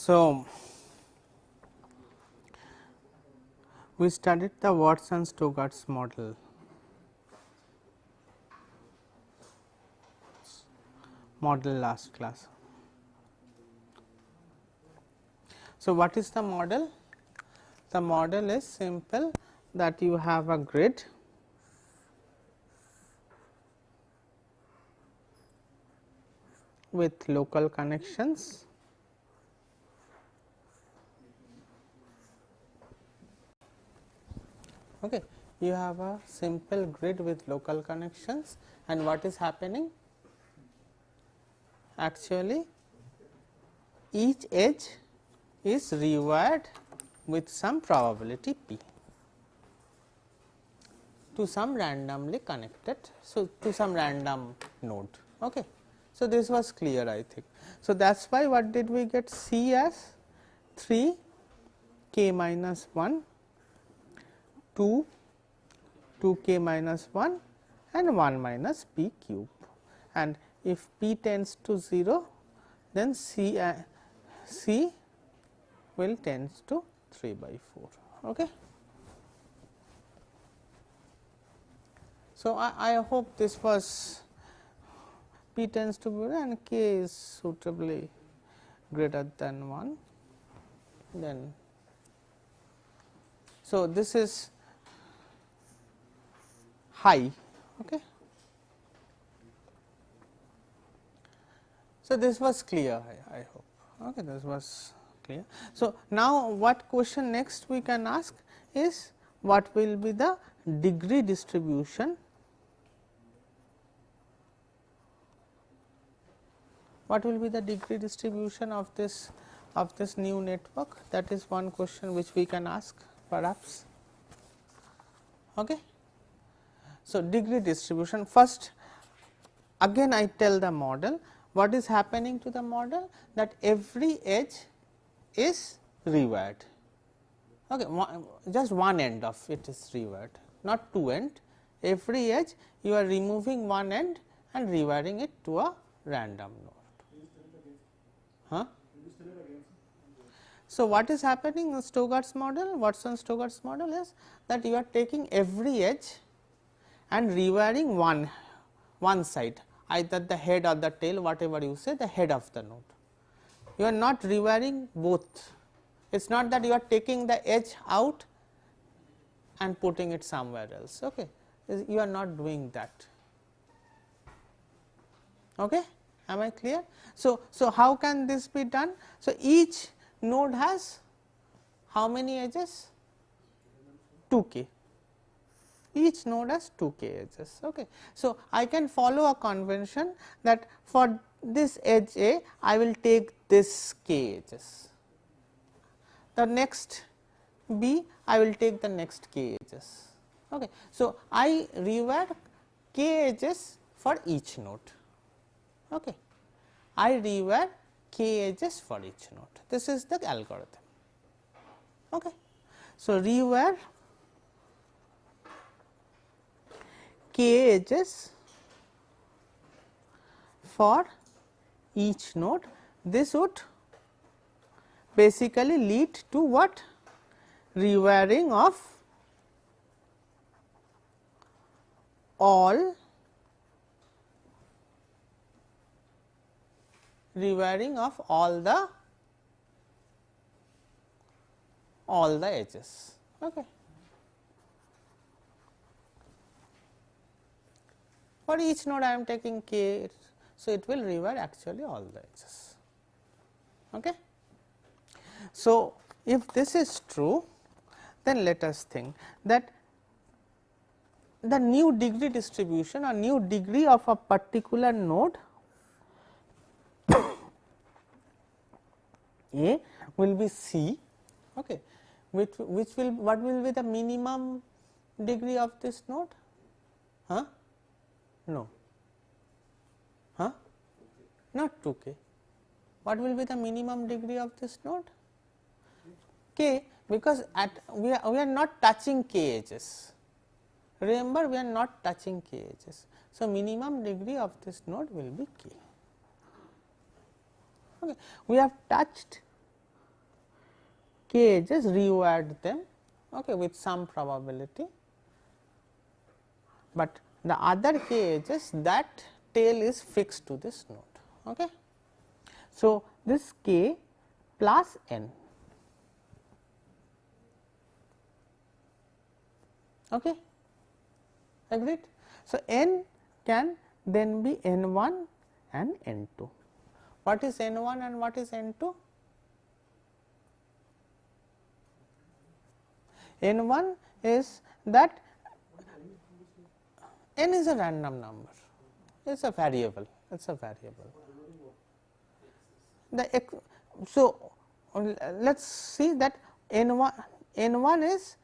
So, we studied the Watson-Stogard's model. Last class. So, what is the model? The model is simple, that you have a grid with local connections okay. You have a simple grid with local connections, and what is happening? Actually, each edge is rewired with some probability p to some randomly connected, so to some random node. Okay. So, this was clear, I think. So, that is why what did we get? C as 3 k minus 1, 2 k minus 1 and 1 minus p cube, and if p tends to 0, then C will tends to 3 by 4. Okay. So, I hope this was p tends to be and k is suitably greater than 1, then so this is high. Okay. So, this was clear, I hope. Okay, this was clear. So, now what question next we can ask is what will be the degree distribution, what will be the degree distribution of this new network? That is one question which we can ask perhaps. Okay. So, degree distribution, first again I tell the model, what is happening to the model, that every edge is rewired. Okay, just one end of it is rewired, not two end. Every edge you are removing one end and rewiring it to a random node. Huh? So, what is happening in Stogard's model, Watson-Stogard's model is that you are taking every edge and rewiring one side, either the head or the tail, whatever you say, the head of the node. You are not rewiring both. It is not that you are taking the edge out and putting it somewhere else. Okay. You are not doing that. Okay. Am I clear? So, how can this be done? So, each node has how many edges? 2k. Each node has 2k edges. Okay. So, I can follow a convention that for this edge A, I will take this k edges. The next B, I will take the next k edges. Okay. So, I rewire k edges for each node. Okay. I rewire k edges for each node. This is the algorithm. Okay. So, rewire k edges for each node. This would basically lead to what? Rewiring of all the edges. Okay. For each node I am taking k, so it will rewire actually all the edges. Okay. So, if this is true, then let us think that the new degree distribution or new degree of a particular node A will be C, okay, which will, what will be the minimum degree of this node? Huh? No. Huh? Not 2k. What will be the minimum degree of this node? K, because we are not touching k edges. Remember, we are not touching k edges. So, minimum degree of this node will be k. Okay. We have touched k edges, reword them, okay, with some probability, but the other k edges, that tail is fixed to this node. Okay. So, this k plus n. Okay. Agreed. So, n can then be n 1 and n 2. What is n 1 and what is n 2? N 1 is that n is a random number, it is a variable, it is a variable. So, let us see that n 1 is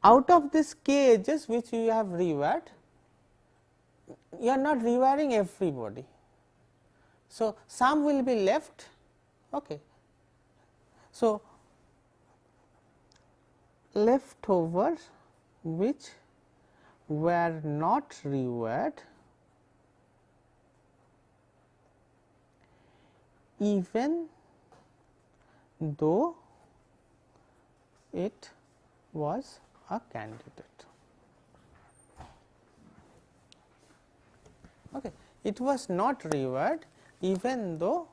out of this k edges which you have rewired, you are not rewiring everybody. So, some will be left. Okay. So, leftover which were not rewired even though it was a candidate. Okay. It was not rewired even though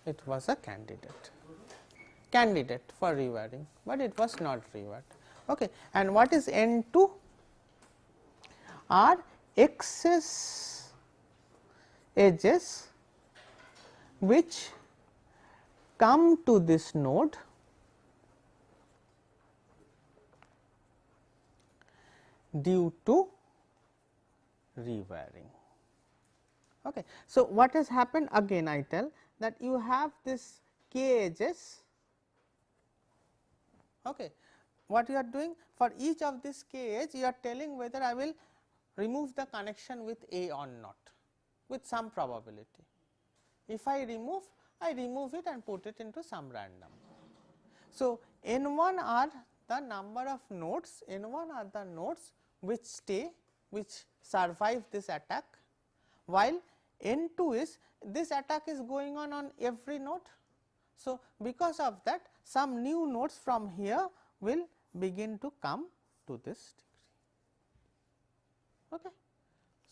it was a candidate for rewiring, but it was not rewired. Okay. And what is n 2? Are excess edges which come to this node due to rewiring. Okay. So, what has happened, again I tell that you have this k edges. Okay. What you are doing for each of this k edge, you are telling whether I will remove the connection with A or not with some probability. If I remove it and put it into some random. So, n 1 are the number of nodes, n 1 are the nodes which stay, which survive this attack, while n 2 is this attack is going on every node. So, because of that some new nodes from here will begin to come to this degree. Okay.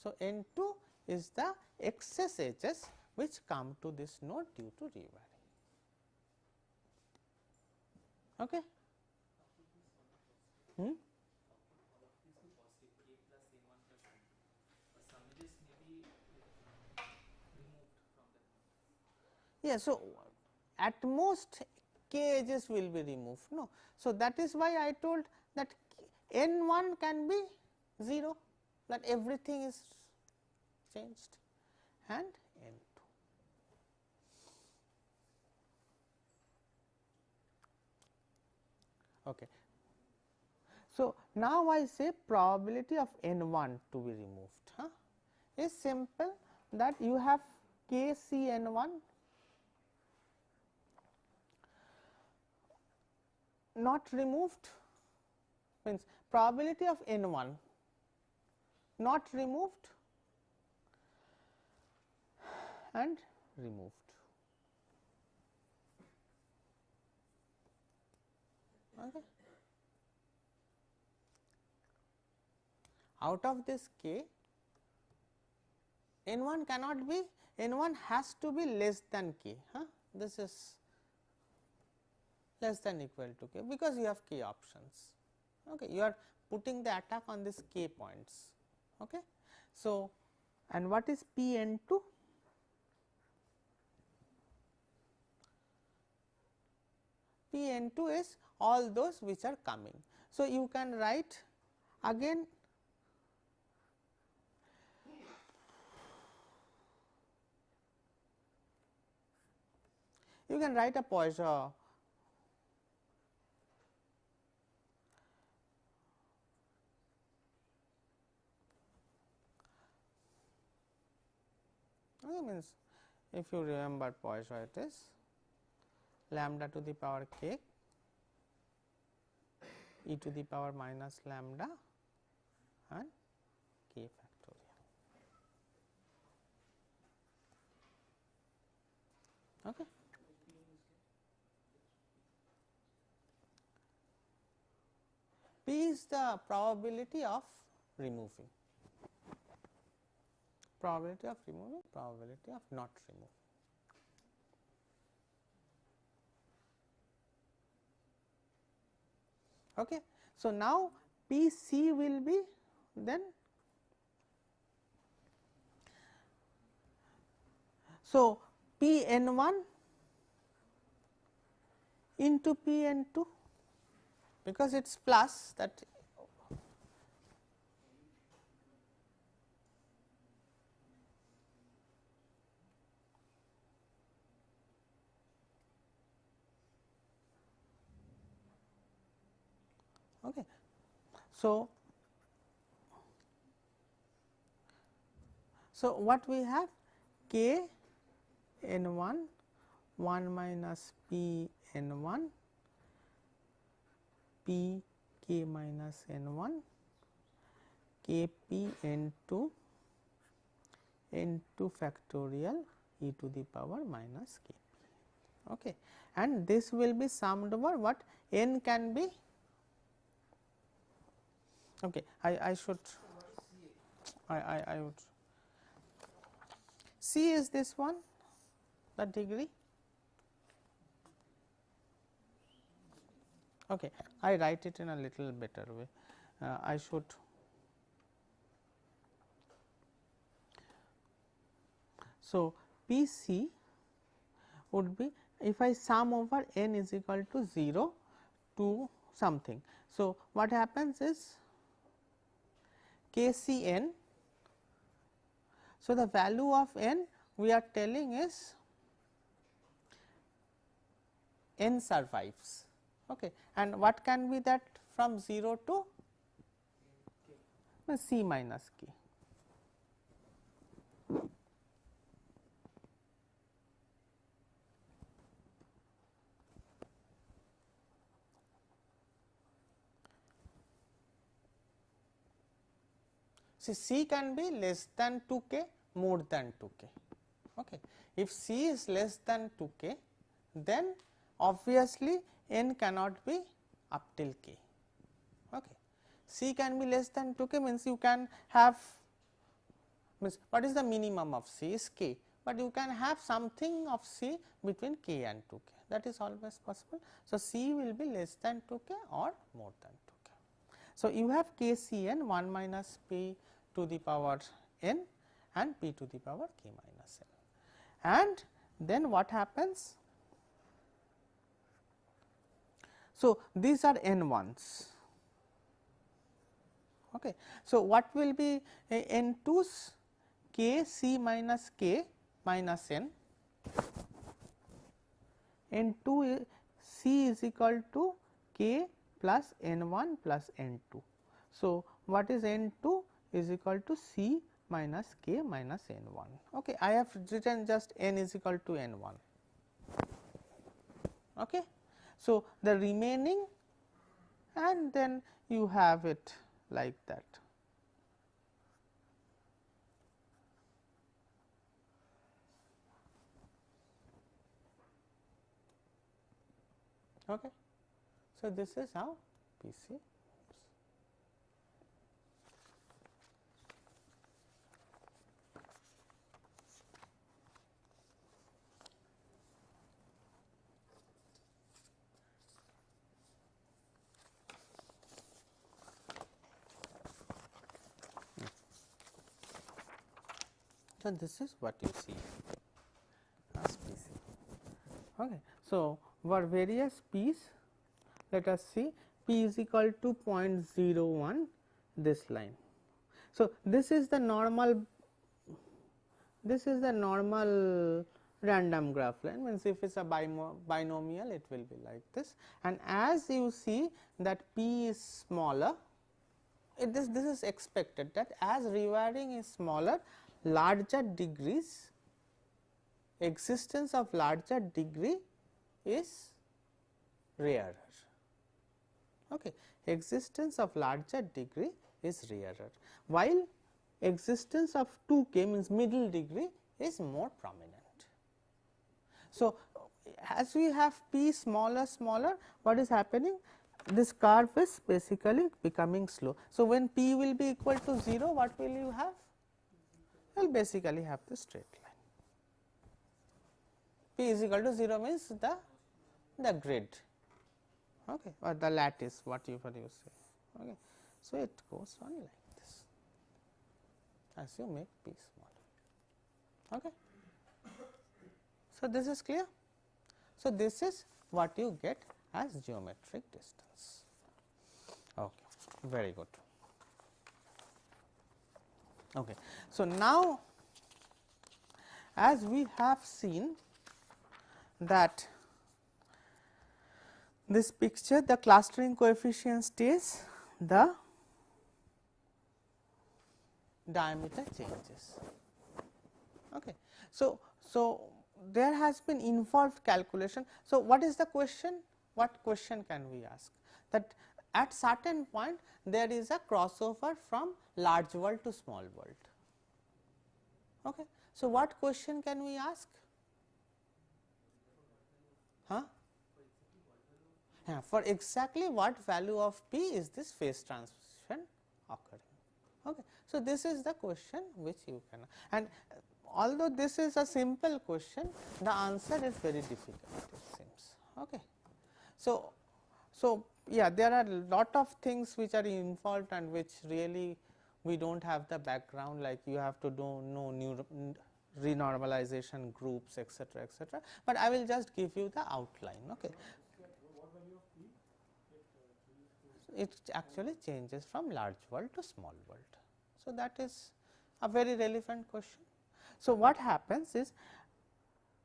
So, n 2 is the excess edges which come to this node due to rewiring. Okay. Yeah, so at most k edges will be removed, no. So, that is why I told that n 1 can be 0, that everything is changed, and n 2. Okay. So, now I say probability of n 1 to be removed is simple, that you have k c n 1 not removed, means probability of n 1 not removed and removed. Okay. Out of this k, n 1 cannot be, n 1 has to be less than k. This is less than equal to k, because you have k options. Okay. You are putting the attack on this k points. Okay. So, and what is p n 2? P n 2 is all those which are coming. So, you can write again you can write a Poisson means, if you remember Poisson, it is lambda to the power k e to the power minus lambda and k factorial. Okay. P is the probability of removing, probability of removing, probability of not removing. Okay. So, now P C will be then, so P n 1 into P n 2, because it is plus that. Okay. So, what we have, k n 1 1 minus P n 1 P k minus n 1 k P n 2 factorial e to the power minus k p. Okay. And this will be summed over what, n can be. Okay, I should, I would, C is this one, the degree. Okay, I write it in a little better way. I should, so P C would be, if I sum over n is equal to 0 to something. So, what happens is K C n. So, the value of n we are telling is n survives, okay. And what can be that from 0 to C minus k. See, C can be less than 2k, more than 2k. Okay. If C is less than 2k, then obviously n cannot be up till k. Okay. C can be less than 2k means you can have, means what is the minimum of C is k, but you can have something of C between k and 2k, that is always possible. So, C will be less than 2k or more than 2k. So, you have k C n 1 minus P to the power n and P to the power k minus n, and then what happens? So, these are n 1s. Okay. So, what will be n 2s? K C minus k minus n, n 2 C is equal to k plus n 1 plus n 2. So, what is n 2 is equal to C minus k minus n 1. Okay. I have written just n is equal to n 1. Okay. So, the remaining, and then you have it like that. Okay. So, this is how PC. So, this is what you see as PC. Okay. So, for various P's, let us see P is equal to 0.01, this line. So, this is the normal, random graph line, means if it is a binomial it will be like this, and as you see that P is smaller, this is expected that as rewiring is smaller, larger degrees, existence of larger degree is rarer. Okay. Existence of larger degree is rarer, while existence of 2k means middle degree is more prominent. So, as we have P smaller, what is happening? this curve is basically becoming slow. So, when p will be equal to 0, what will you have? You will basically have the straight line. P is equal to 0 means the grid, okay, or the lattice, whatever you say. Okay. So, it goes on like this as you make p smaller. Okay. So, this is clear. So, this is what you get as geometric distance. Okay, very good. Okay. So, now as we have seen that this picture, the clustering coefficient stays, the diameter changes. Okay. So, there has been involved calculation. So, what is the question? What question can we ask? That at certain point there is a crossover from large world to small world. Okay. So, what question can we ask? Huh? Yeah, for exactly what value of p is this phase transition occurring? Okay. So, this is the question which you can, and although this is a simple question, the answer is very difficult, it seems. Okay. So, yeah, there are lot of things which are involved and which really we do not have the background, like you have to know renormalization groups, etc., etc., but I will just give you the outline. Okay. It actually changes from large world to small world. So, that is a very relevant question. So, what happens is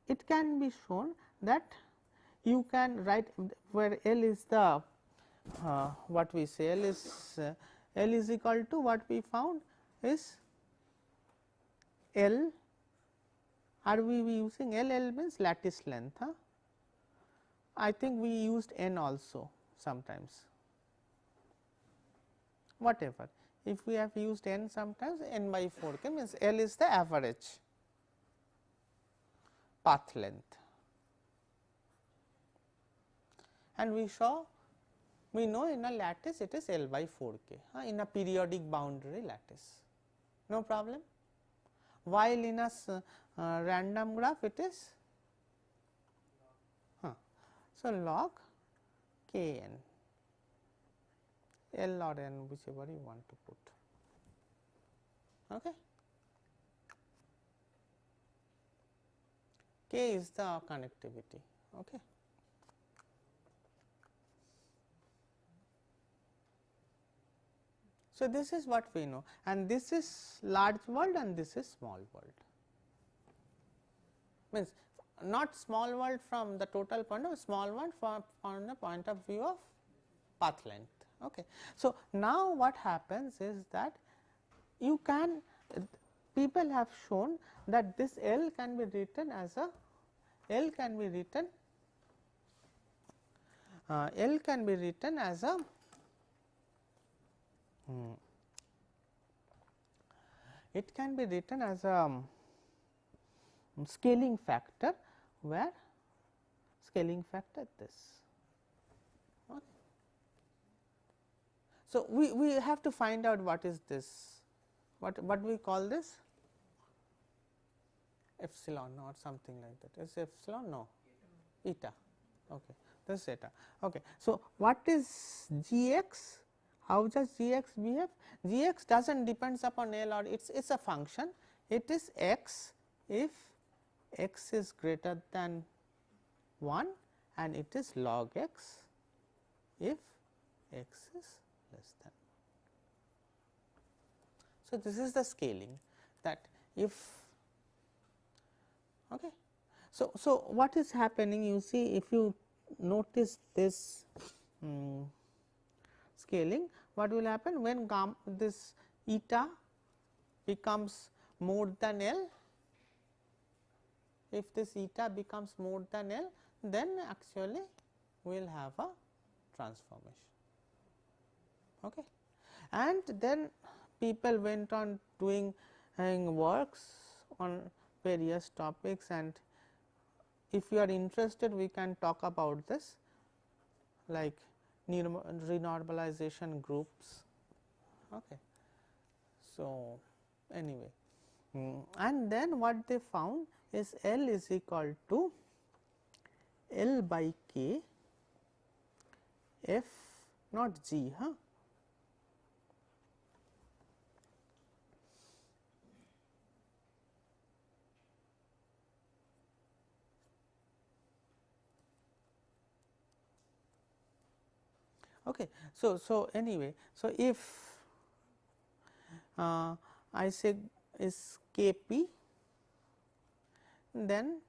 it can be shown that you can write where L is the what we say L is equal to what we found is L, are we using L? L means lattice length. Huh? I think we used N also sometimes, whatever. If we have used N sometimes, N by 4k means L is the average path length, and we know in a lattice it is L by 4k, in a periodic boundary lattice, no problem. While in a random graph it is so log k n, L or N, whichever you want to put. Okay. K is the connectivity. Okay. So, this is what we know, and this is large world and this is small world, means not small world from the total point of, small world from the point of view of path length. Okay. So, now what happens is that you can, people have shown that this L can be written as a L can be written as a it can be written as a scaling factor, where scaling factor this. Okay. So, we have to find out what is this, what we call this, epsilon or something like that. Is epsilon? No, eta. Okay. This is eta. Okay. So, what is g x? How does g x behave? G x does not depends upon L, or it is a function. It is x if x is greater than 1 and it is log x if x is less than 1. So, this is the scaling, that if okay. So, what is happening, you see, if you notice this scaling, what will happen when this eta becomes more than L, if this eta becomes more than L, then actually we will have a transformation. Okay. And then people went on doing works on various topics, and if you are interested we can talk about this, like renormalization groups. Okay. So, anyway, and then what they found is L is equal to L by K F not G, huh? Okay. So anyway, so if I say is Kp, then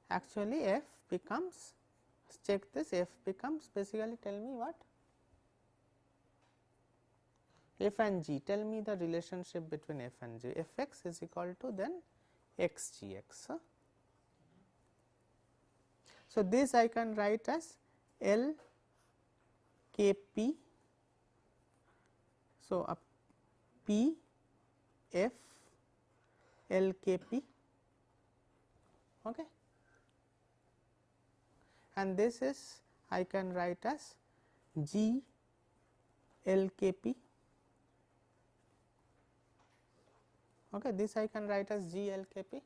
actually F becomes, check this, F becomes basically, tell me what, F and G, tell me the relationship between F and G. F x is equal to then x g x. Huh? So, this I can write as L K P. So, a P F L K P, okay. And this is I can write as G L K P. Okay, this I can write as G L K P,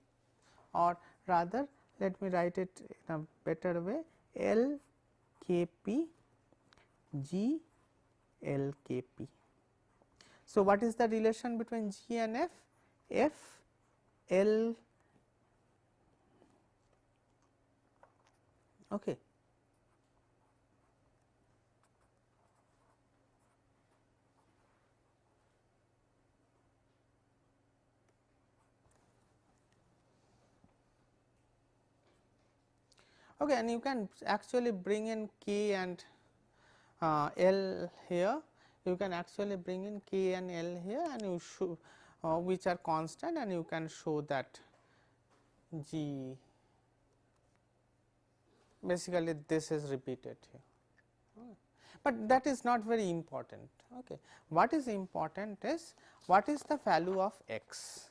or rather let me write it in a better way, L K P G L K P. So, what is the relation between G and F? F L, okay. Okay, and you can actually bring in K and L here, you can actually bring in K and L here, and you show which are constant, and you can show that G, basically this is repeated here, but that is not very important. Okay. What is important is what is the value of x?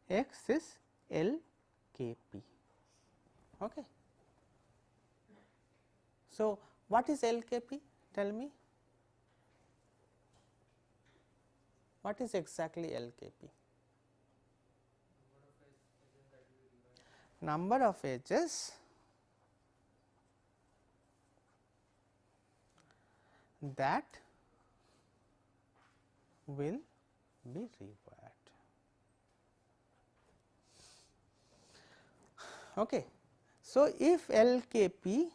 X is L K P. Okay. So, what is L K P? Tell me, what is exactly L K P? Number of edges that will be rewired. Okay. So, if L K P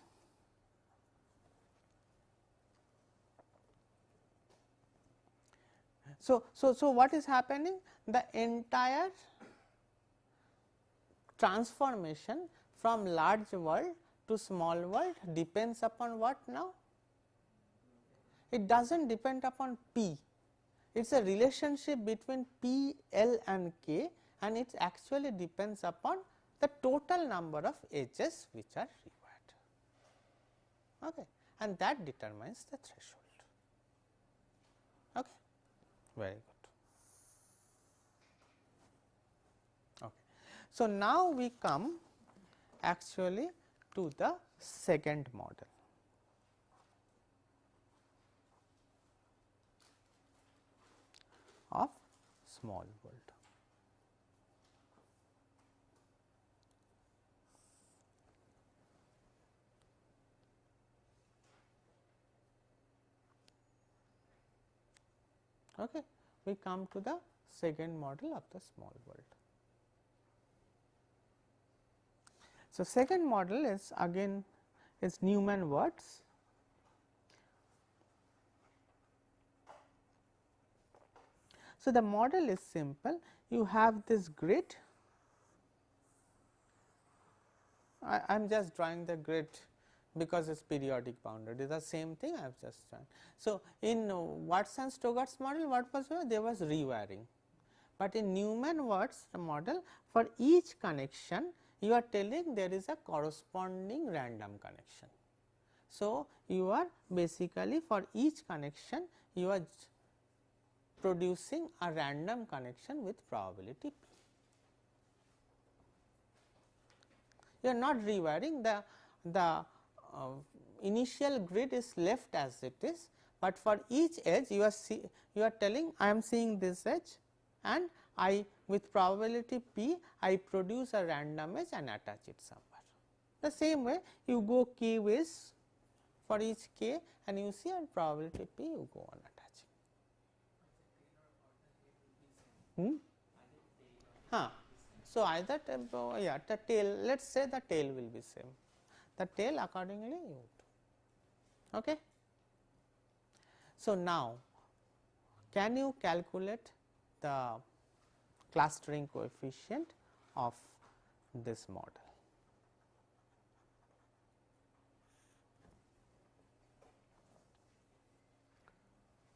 so what is happening? The entire transformation from large world to small world depends upon what now? It does not depend upon P, it is a relationship between P, L and K, and it actually depends upon the total number of edges which are required, okay, and that determines the threshold. Okay. Very good. Okay. So, now we come actually to the second model. Of small world. Okay. We come to the second model of the small world. So, second model is again is Neumann-Wirth. So, the model is simple, you have this grid, I am just drawing the grid because it is periodic bounded, it is the same thing I have just done. So, in Watson-Stoggart's model what was there? There was rewiring, but in Neumann-Wirth's model for each connection you are telling there is a corresponding random connection. So, you are basically for each connection you are producing a random connection with probability P. You are not rewiring the initial grid is left as it is, but for each edge you are telling I am seeing this edge and I with probability p I produce a random edge and attach it somewhere. The same way you go k ways for each k and you see and probability p you go on attaching. So, either the tail, let us say the tail will be same, the tail accordingly you do. Okay. So, now can you calculate the clustering coefficient of this model?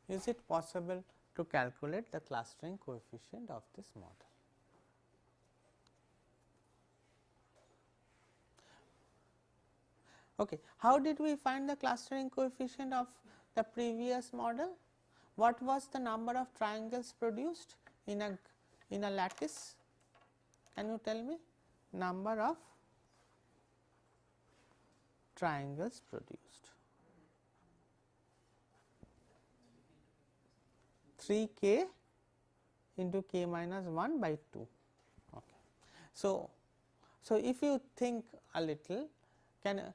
Is it possible to calculate the clustering coefficient of this model? Okay. How did we find the clustering coefficient of the previous model? What was the number of triangles produced in a lattice? Can you tell me number of triangles produced? 3k into k minus 1 by 2. Okay. So, if you think a little, can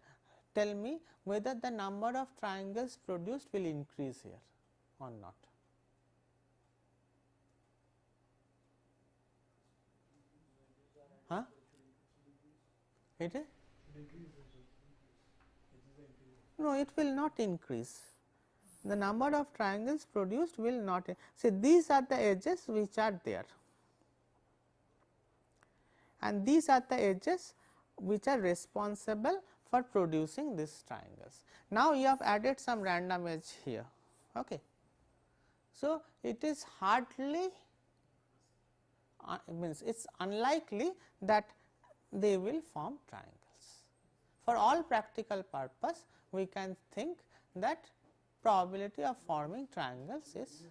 tell me whether the number of triangles produced will increase here or not. Huh? It is? No, it will not increase. The number of triangles produced will not. See, these are the edges which are there, and these are the edges which are responsible for producing these triangles. Now, you have added some random edge here. Okay. So, it is hardly means it is unlikely that they will form triangles. For all practical purpose, we can think that probability of forming triangles is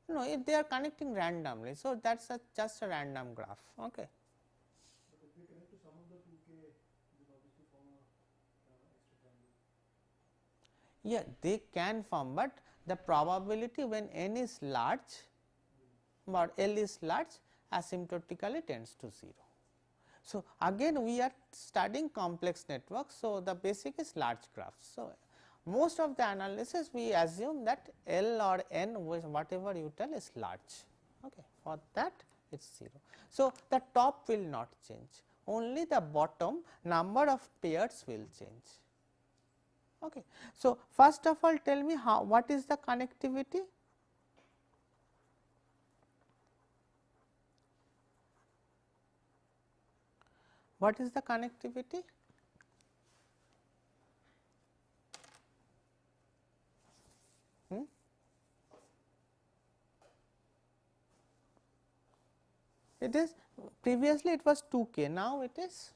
no, if they are connecting randomly. So, that is just a random graph. Okay. But if they connect to some of the 2k, then obviously form a extra triangle. Yeah, they can form, but the probability when n is large or L is large asymptotically tends to 0. So, again we are studying complex networks. So, the basic is large graphs. So, most of the analysis we assume that L or n whatever you tell is large. Okay. For that it is 0. So, the top will not change, only the bottom number of pairs will change. Okay. So, first of all tell me what is the connectivity? What is the connectivity? It is previously it was 2k, now it is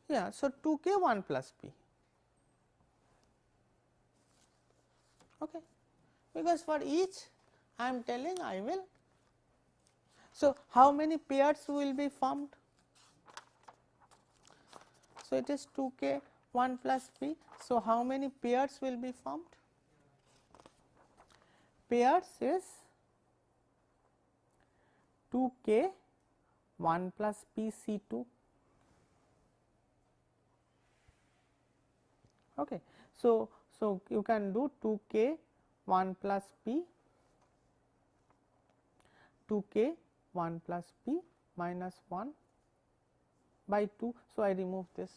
yeah. So, 2k 1 plus p. Okay. Because for each I am telling I will. So, how many pairs will be formed? So, it is 2k 1 plus p. So, how many pairs will be formed? Pairs is 2k 1 plus p c 2. Okay. So, you can do 2k 1 plus p 2k 1 plus p minus 1 by 2. So, I remove this.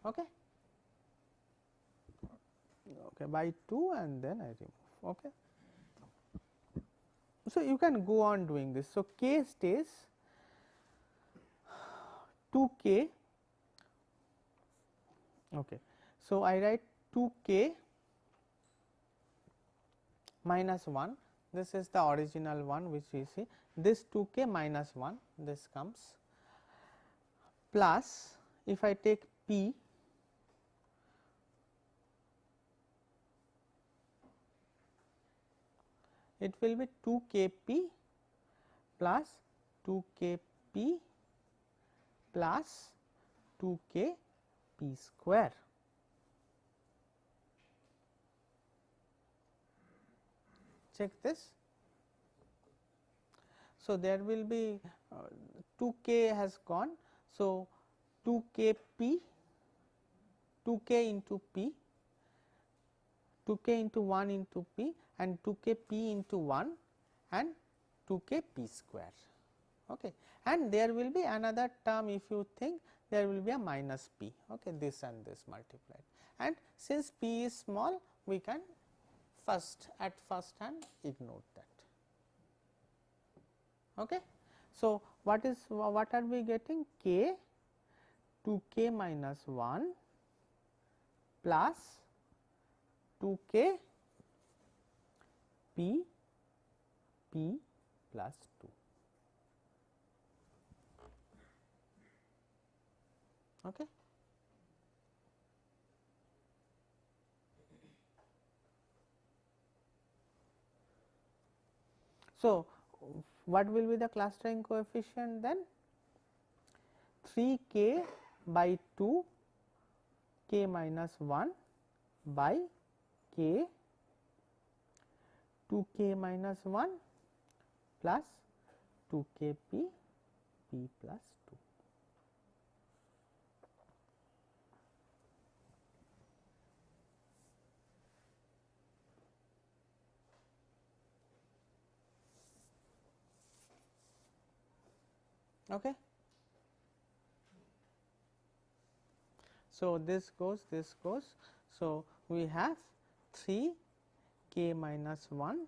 Okay. Okay, by 2 and then I remove. Okay. So, you can go on doing this. So, k stays 2k. Okay. So, I write 2k minus 1, this is the original one which we see, this 2k minus 1, this comes plus if I take p it will be 2 k p plus 2 k p plus 2 k p square. Check this. So, there will be 2 k has gone. So, 2 k p 2 k into p 2 k into 1 into p and 2 k p into 1 and 2 k p square. Okay. And there will be another term, if you think there will be a minus p, okay, this and this multiplied, and since p is small we can at first hand ignore that. Okay. So, what are we getting? K 2 k minus 1 plus 2 k p plus 2. Okay. So, what will be the clustering coefficient then? 3 k by 2 k minus 1 by k 2 k minus 1 plus 2 k p plus 2. Okay. So, this goes. So, we have 3 k minus 1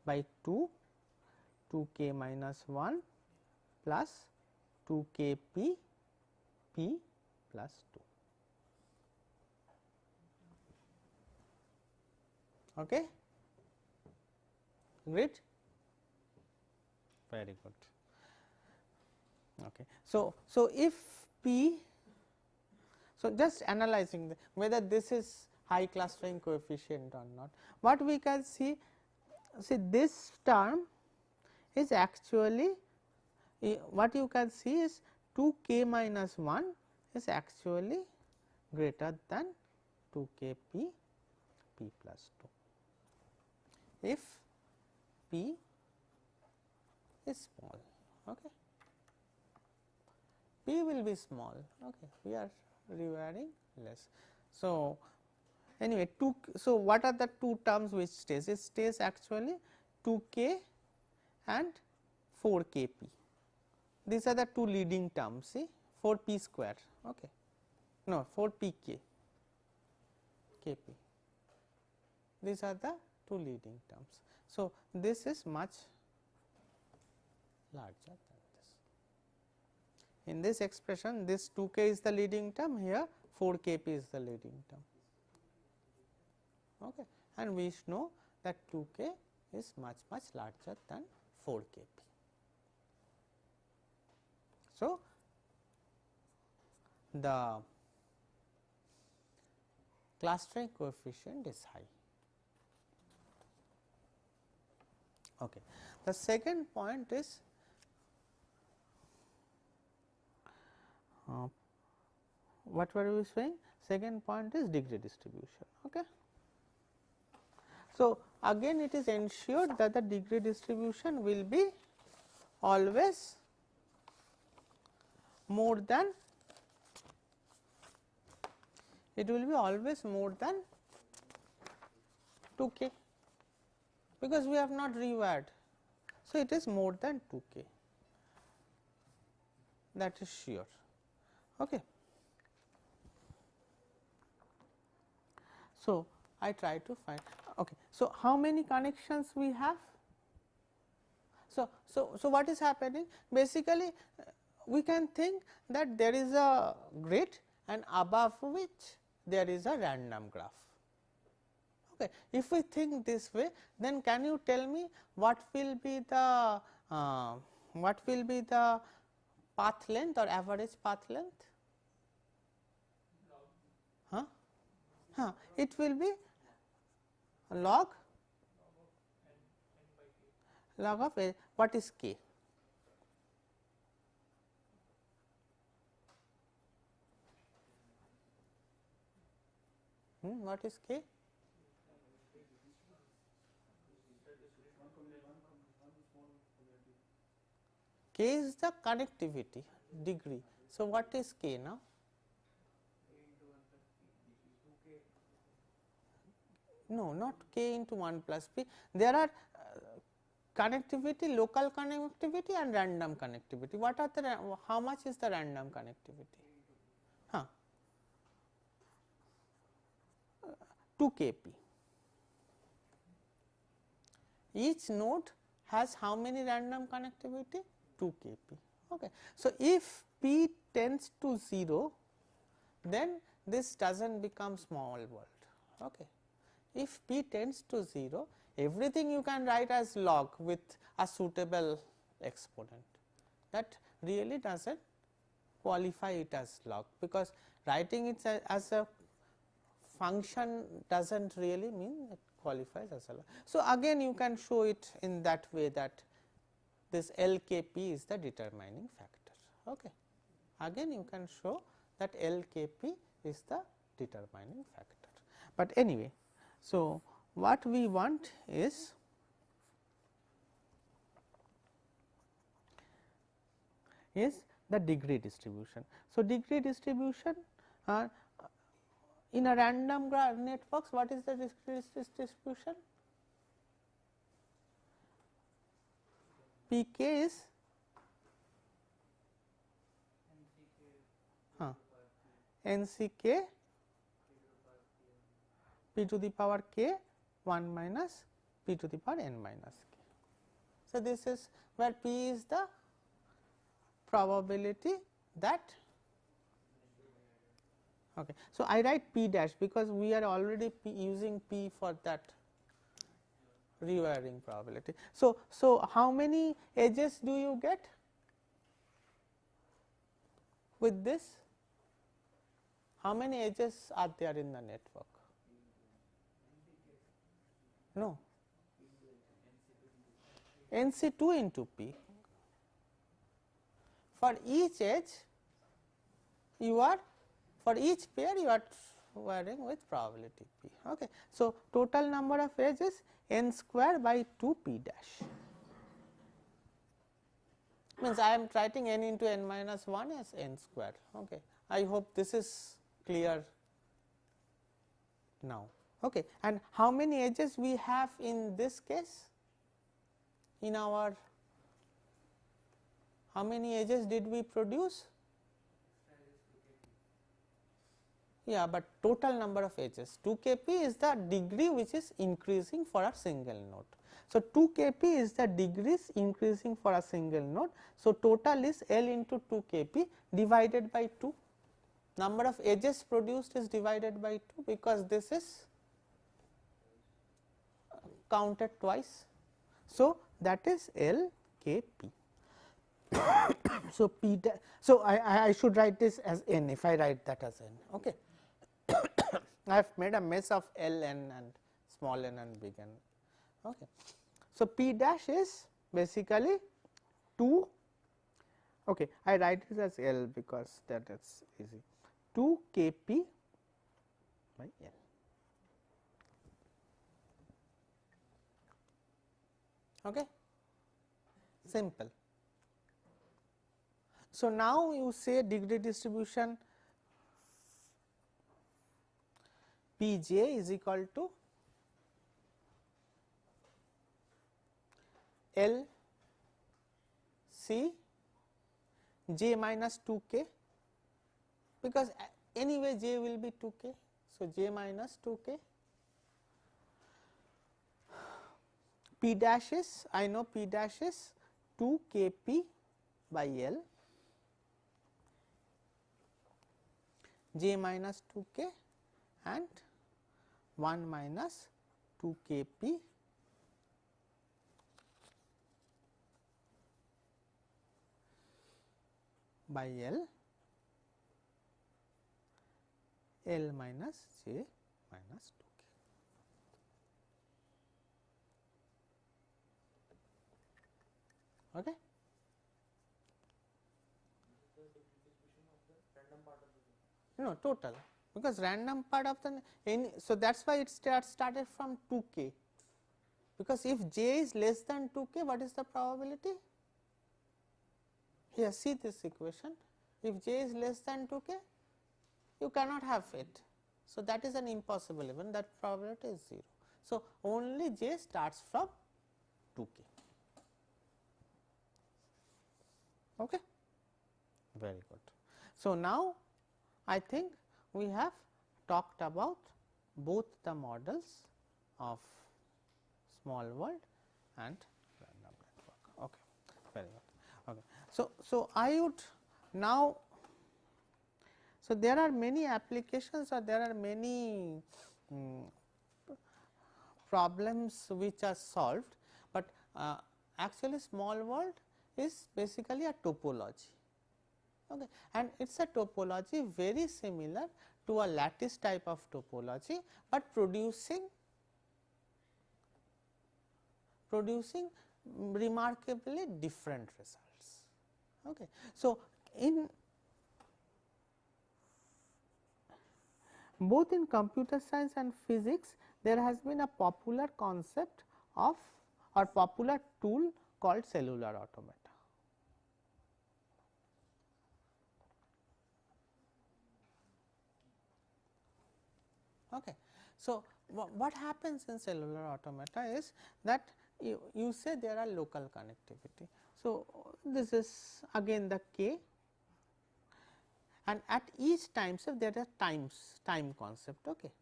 by 2 k minus 1 plus 2 k p plus 2. Okay. Great. Very good. Okay. So, if p, so just analyzing whether this is high clustering coefficient or not, what we can see this term is actually, what you can see is 2 k minus 1 is actually greater than 2 k p plus 2 if p is small. Okay. P will be small, okay, we are rewiring less. So, anyway, so what are the two terms which stays? It stays actually 2 k and 4 k p. These are the two leading terms, see 4 p square, okay, no 4 p k p. These are the two leading terms. So, this is much larger than this. In this expression, this 2 k is the leading term, here 4 k p is the leading term, okay, and we know that 2 k is much larger than 4 k p. So, the clustering coefficient is high. Okay. The second point is what were we saying? Second point is degree distribution. Okay. So, again it is ensured that the degree distribution will be always more than, it will be always more than 2 k, because we have not rewired. So, it is more than 2 k, that is sure. Okay. So, I try to find, okay. So, how many connections we have? So, what is happening? Basically, we can think that there is a grid and above which there is a random graph. Okay. If we think this way, then can you tell me what will be the path length or average path length? It will be log log of a, what is k? What is k? K is the connectivity degree. So, what is k now? No, not k into 1 plus p. There are connectivity, local connectivity and random connectivity. What are the, how much is the random connectivity? 2 kp. Each node has how many random connectivity? 2 kp. Okay. So, if p tends to 0, then this does not become small world. Okay. If p tends to 0, everything you can write as log with a suitable exponent, that really does not qualify it as log, because writing it as a function does not really mean it qualifies as a log. So, again you can show it in that way, that this LKP is the determining factor. Okay. Again you can show that LKP is the determining factor. But anyway, so what we want is the degree distribution. So, degree distribution in a random networks, what is the degree distribution? Pk is NCK p to the power k 1 minus p to the power n minus k. So, this is where p is the probability that. Okay. So, I write p dash because we are already using p for that rewiring probability. So, how many edges do you get with this? How many edges are there in the network? No, NC2 into p. For each edge you are, for each pair you are wiring with probability p. Okay. So, total number of edges n square by 2 p dash, means I am writing n into n minus 1 as n square. Okay. I hope this is clear now. Okay. And how many edges we have in this case? In our, how many edges did we produce? Yeah, but total number of edges, 2 kp is the degree which is increasing for a single node. So, 2 kp is the degrees increasing for a single node. So, total is L into 2 kp divided by 2. Number of edges produced is divided by 2, because this is counted twice. So, that is L k p. So, p so I should write this as n, if I write that as n. Okay. I have made a mess of L n and small n and big n. Okay. So, p dash is basically 2. Okay, I write it as L because that is easy. 2 kp by L. Okay. Simple. So, now you say degree distribution P j is equal to L C j minus 2 k, because anyway j will be 2 k. So, j minus 2 k. P dash is, I know P dash is 2 k p by L, j minus 2 k and 1 minus 2 k p by L, L minus j minus 2 k. Okay. No, total, because random part of the any, so that is why it started from 2k, because if j is less than 2k, what is the probability? Here see this equation, if j is less than 2k, you cannot have it. So, that is an impossible event, that probability is 0. So, only j starts from 2k. Okay. Very good. So, now I think we have talked about both the models of small world and random network. Okay. Very good. Okay. So, I would now, so there are many applications or there are many problems which are solved, but actually small world is basically a topology. Okay. And it is a topology very similar to a lattice type of topology, but producing remarkably different results. Okay. So, in both in computer science and physics, there has been a popular concept of or popular tool called cellular automata. Okay. So, what happens in cellular automata is that you say there are local connectivity. So, this is again the k, and at each time step there are time concept. Okay.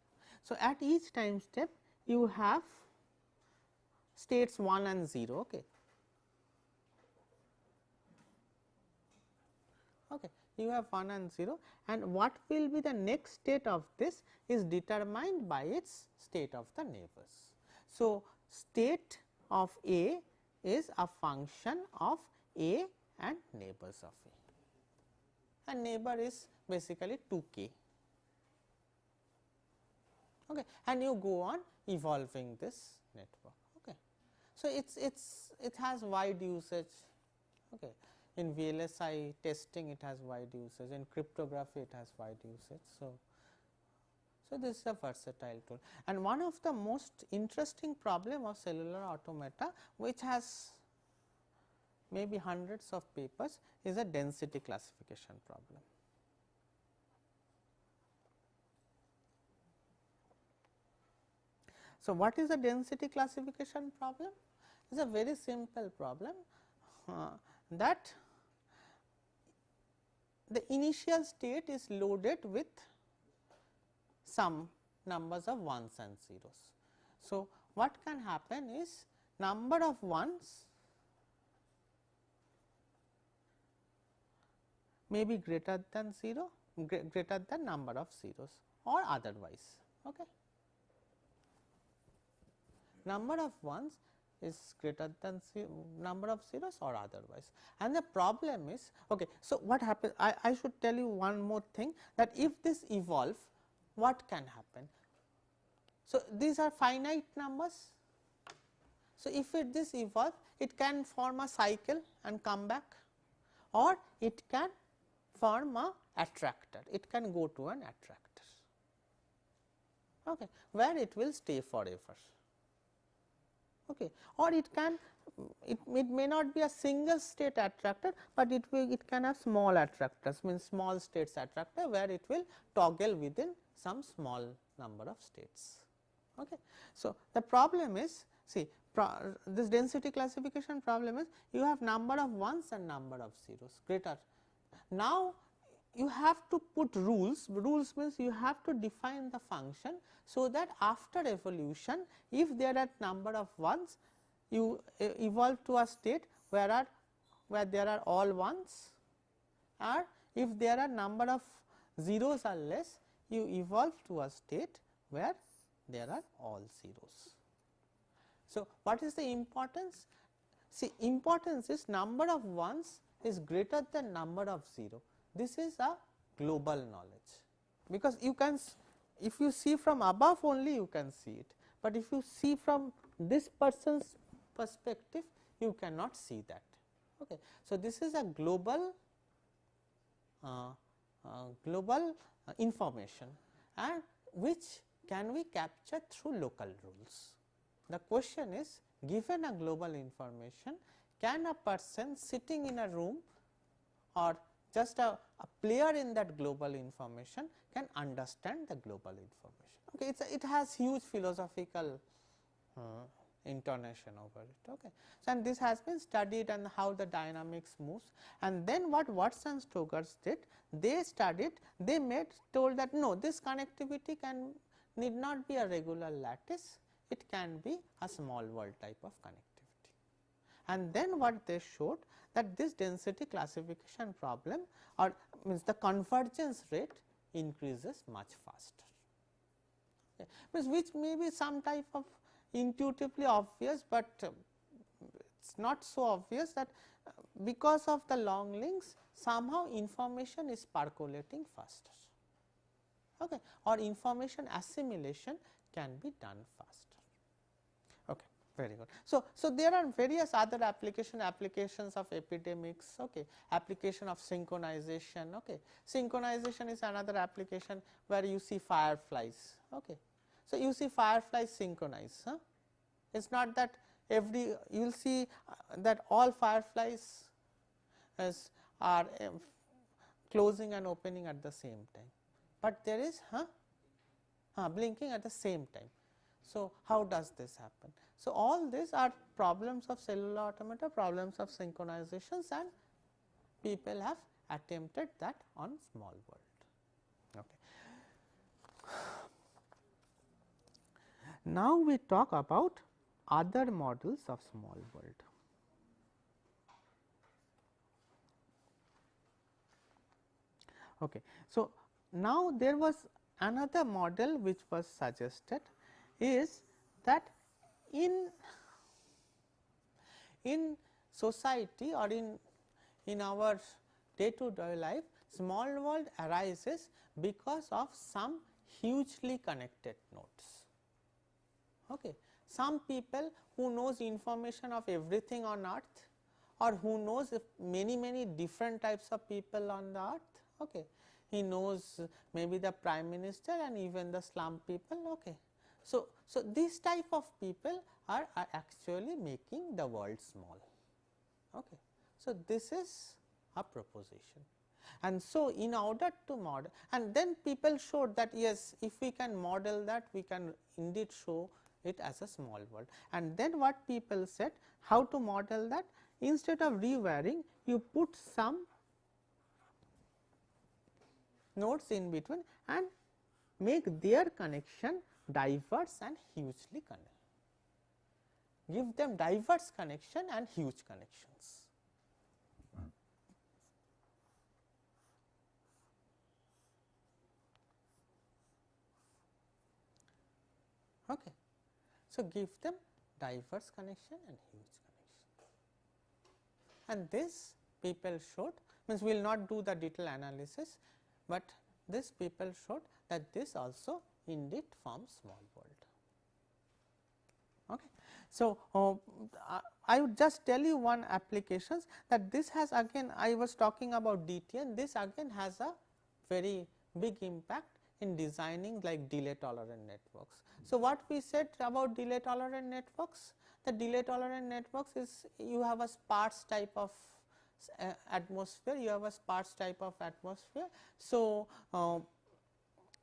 So, at each time step you have states 1 and 0. Okay. Okay. You have 1 and 0, and what will be the next state of this is determined by its state of the neighbors. So, state of A is a function of A and neighbors of A, and neighbor is basically 2k. Okay. And you go on evolving this network. Okay. So, it has wide usage. Okay. In VLSI testing it has wide usage, in cryptography it has wide usage. So, this is a versatile tool, and one of the most interesting problem of cellular automata, which has maybe hundreds of papers, is a density classification problem. So, what is a density classification problem? It is a very simple problem that the initial state is loaded with some numbers of ones and zeros. So, what can happen is number of ones may be greater than 0, greater than number of zeros or otherwise. Okay. Number of ones is greater than number of zeros or otherwise, and the problem is, okay. So, what happens, I should tell you one more thing, that if this evolve, what can happen? So, these are finite numbers. So, if this evolve, it can form a cycle and come back, or it can form a attractor, it can go to an attractor, okay, where it will stay forever. Okay. Or it can, it may not be a single state attractor, but it can have small attractors, means small states attractor, where it will toggle within some small number of states. Okay. So, the problem is, see, this density classification problem is, you have number of ones and number of zeros greater. Now, you have to put rules means you have to define the function, so that after evolution, if there are number of ones, you evolve to a state where there are all ones, or if there are number of zeros are less, you evolve to a state where there are all zeros. So, what is the importance? See, importance is number of ones is greater than number of 0. This is a global knowledge, because you can, if you see from above only you can see it, but if you see from this person's perspective you cannot see that. Okay. So, this is a global information, and which can we capture through local rules. The question is, given a global information, can a person sitting in a room or just a player in that global information can understand the global information. Okay. It has huge philosophical intonation over it. Okay. So, and this has been studied and how the dynamics moves, and then what Watson Stogers did, they studied, they told that no, this connectivity need not be a regular lattice, it can be a small world type of connectivity. And then what they showed, that this density classification problem, or means the convergence rate increases much faster. Okay. Means which may be some type of intuitively obvious, but it is not so obvious that because of the long links somehow information is percolating faster, okay, or information assimilation can be done faster. Okay. Very good. So, there are various other applications of epidemics, okay, application of synchronization. Okay. Synchronization is another application where you see fireflies. Okay. So, you see fireflies synchronize. It is not that you will see that all fireflies are closing and opening at the same time, but there is blinking at the same time. So, how does this happen? So, all these are problems of cellular automata, problems of synchronizations, and people have attempted that on small world. Okay. Now, we talk about other models of small world. Okay. So, now there was another model which was suggested, is that in society or in our day to day life, small world arises because of some hugely connected nodes. Okay. Some people who knows information of everything on earth, or who knows many different types of people on the earth. Okay. He knows maybe the prime minister and even the slum people. Okay. So, this type of people are actually making the world small. Okay. So, this is a proposition, and so in order to model, and then people showed that yes, if we can model that, we can indeed show it as a small world. And then what people said, how to model that? Instead of rewiring, you put some nodes in between and make their connection diverse and hugely connected. Give them diverse connection and huge connections. Okay. So, give them diverse connection and huge connection, and this people showed, means we will not do the detailed analysis, but this people showed that this also indeed forms small world. Okay. So, I would just tell you one applications, that this has again, I was talking about DTN, this again has a very big impact in designing like delay tolerant networks. So, what we said about delay tolerant networks? The delay tolerant networks is, you have a sparse type of atmosphere, you have a sparse type of atmosphere. So,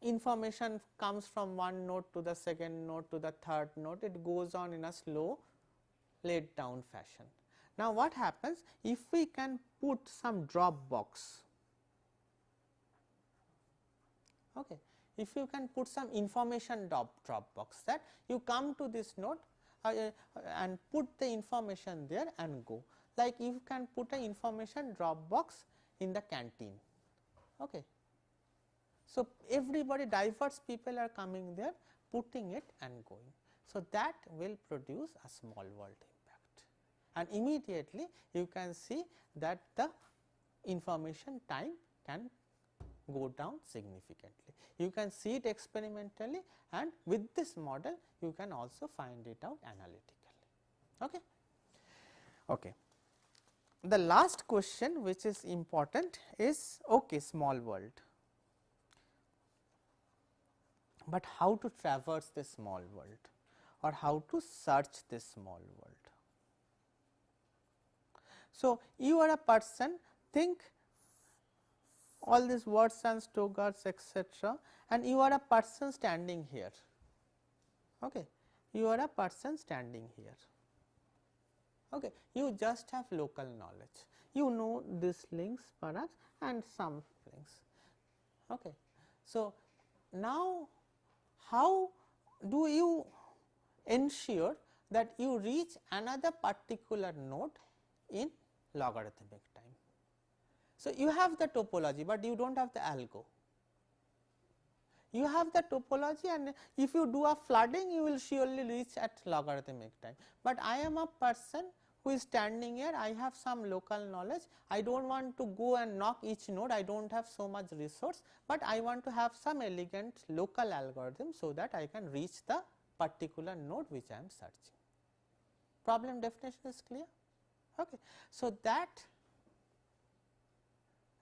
information comes from one node to the second node to the third node, it goes on in a slow laid down fashion. Now, what happens if we can put some drop box? Okay. If you can put some information drop box, that you come to this node and put the information there and go, like you can put an information drop box in the canteen. Okay. So, everybody, diverse people are coming there, putting it and going. So, that will produce a small world impact, and immediately you can see that the information time can go down significantly. You can see it experimentally, and with this model you can also find it out analytically. Okay. Okay. the last question which is important is okay, small world, but how to traverse this small world or how to search this small world. So, you are a person, think all these Watsons, Stogars, etc., and you are a person standing here. Okay. You are a person standing here. Okay. You just have local knowledge. You know these links perhaps and some links. Okay. So, now how do you ensure that you reach another particular node in logarithmic time? So, you have the topology, but you do not have the algo. You have the topology, and if you do a flooding, you will surely reach at logarithmic time. But I am a person who is standing here, I have some local knowledge, I do not want to go and knock each node, I do not have so much resource, but I want to have some elegant local algorithm, so that I can reach the particular node which I am searching. Problem definition is clear? Okay. So, that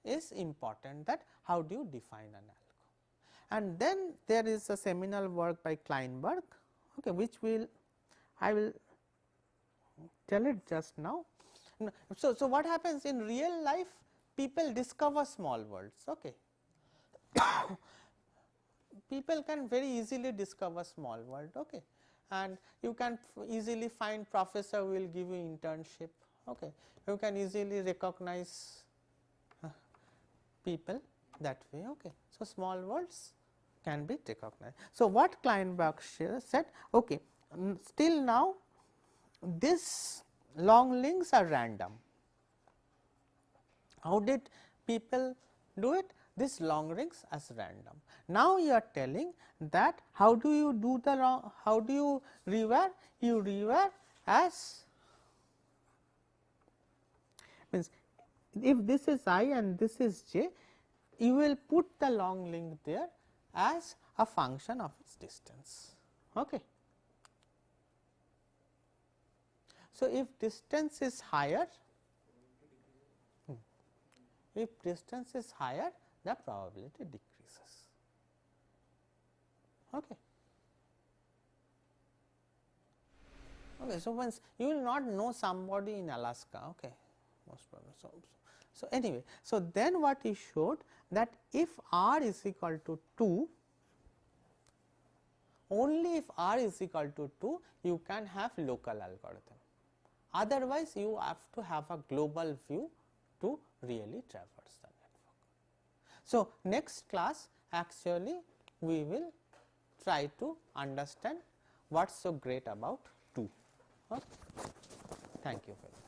is important, that how do you define an algo. And then there is a seminal work by Kleinberg, okay, which I will tell it just now. So, what happens in real life? People discover small worlds. Okay. People can very easily discover small world. Okay. And you can easily find professor will give you internship. Okay. You can easily recognize people that way. Okay. So, small worlds can be recognized. So, what Kleinberg said, okay, still now this long links are random. How did people do it? This long links as random. Now, you are telling that how do you do the long, how do you rewire? You rewire as, means if this is I and this is j, you will put the long link there as a function of its distance. Okay. So, if distance is higher, the probability decreases. Okay. Okay. So, once you will not know somebody in Alaska, okay, most probably. So, anyway, so then what he showed, that if r is equal to 2, only if r is equal to 2, you can have local algorithm. Otherwise, you have to have a global view to really traverse the network. So, next class actually we will try to understand what is so great about 2. Okay. Thank you very much.